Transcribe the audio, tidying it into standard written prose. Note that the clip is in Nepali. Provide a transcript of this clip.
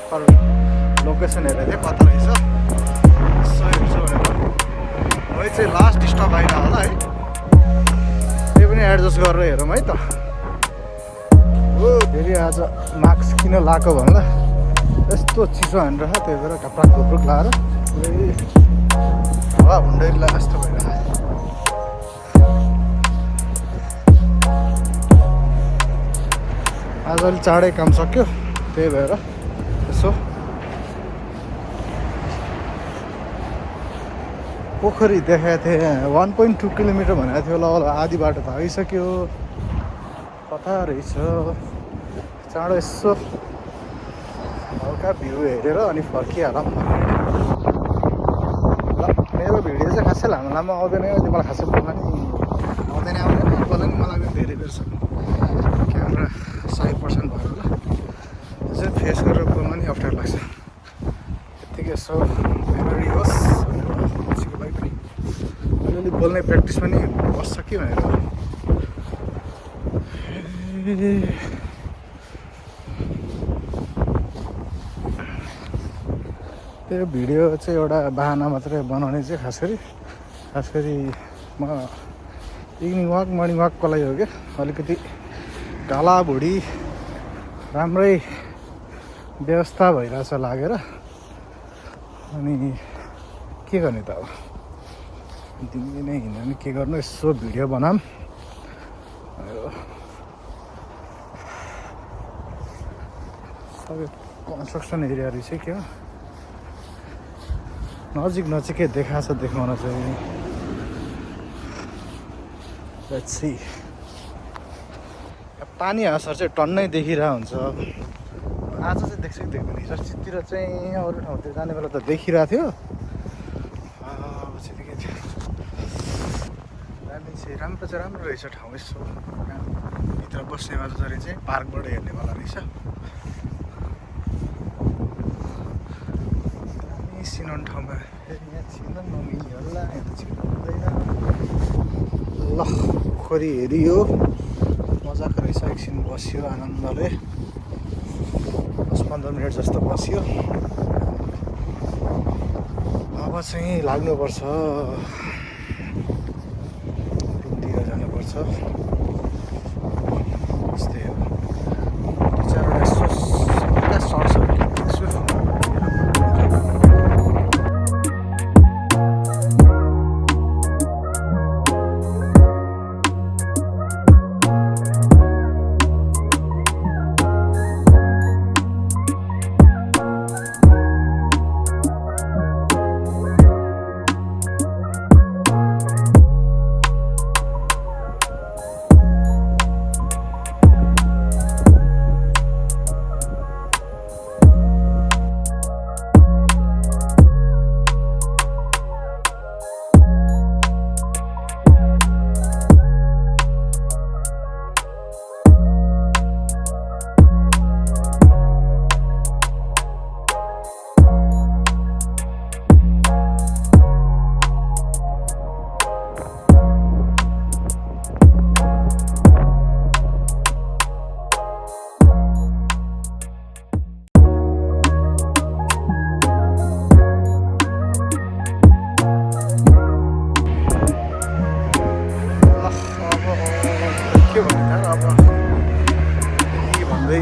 प्रपर लोकेसन हेरेको थिएँ कता रहेछ यसो हेर्छु भनेर है चाहिँ लास्ट स्टप आइन होला है त्यही पनि एडजस्ट गरेर हेरौँ है त हो फेरि आज मास्क किन लाएको भन्दा यस्तो चिसो हानेर त्यही भएर कपडा घुप्रुक लाएर पुरै हावा हुन्डैला जस्तो भइरहेको आज अलिक चाँडै काम सक्यो त्यही भएर यसो पोखरी देखाएको थिएँ 1.2 किलोमिटर भनेको थियो ल आधी बाटो त आइसक्यो कता रहेछ चाँडो यसो हल्का भ्यू हेरेर अनि फर्किहालौँ ल मेरो भिडियो चाहिँ खासै लामो लामो आउँदैन अहिले मलाई खासै बोल्न नि आउँदैन बोल्न नि मलाई पनि धेरै बेर छ क्यामेरा 100% भयो होला चाहिँ फेस गरेर बोल्न नि अप्ठ्यारो लाग्छ यत्तिकै यसो मेमोरी होस् बसेको भाइ पनि अलिअलि बोल्ने प्र्याक्टिस पनि बस्छ कि भनेर त्यो भिडियो चाहिँ एउटा बाहना मात्रै बनाउने चाहिँ खास गरी म इभिनिङ वाक मर्निङ वाकको लागि हो क्या अलिकति ढाला भुँडी राम्रै व्यवस्था भइरहेछ लागेर अनि के गर्ने त अब दिनदिनै हिँड्यो भने के गर्नु यसो भिडियो बनाऊँ सबै कन्स्ट्रक्सन एरिया रहेछ क्या नजिकै देखाएको छ देखाउन चाहिँ लेट्स सी पानी असर चाहिँ टन्नै देखिरहेको हुन्छ आज चाहिँ देख्छ कि देख्दैन हिजोतिर चाहिँ अरू ठाउँतिर जाने बेला त देखिरहेको थियो राम्रो चाहिँ राम्रो रहेछ ठाउँ यसो भित्र बस्नेमा जसरी चाहिँ पार्कबाट हेर्नेवाला रहेछ सिनन ठाउँमा फेरि यहाँ छिन नमिली होला यहाँ त छिन हुँदैन ल पोखरी हेरियो मजाको रहेछ एकछिन बस्यो आनन्दले 10-15 मिनट जस्तो बस्यो अब चाहिँ लाग्नुपर्छ रुमतिर जानुपर्छ यस्तै हो 2-4वटा यसो हल्का सर्ट्सहरू किन्दैछु के भन्ने त अब भन्दै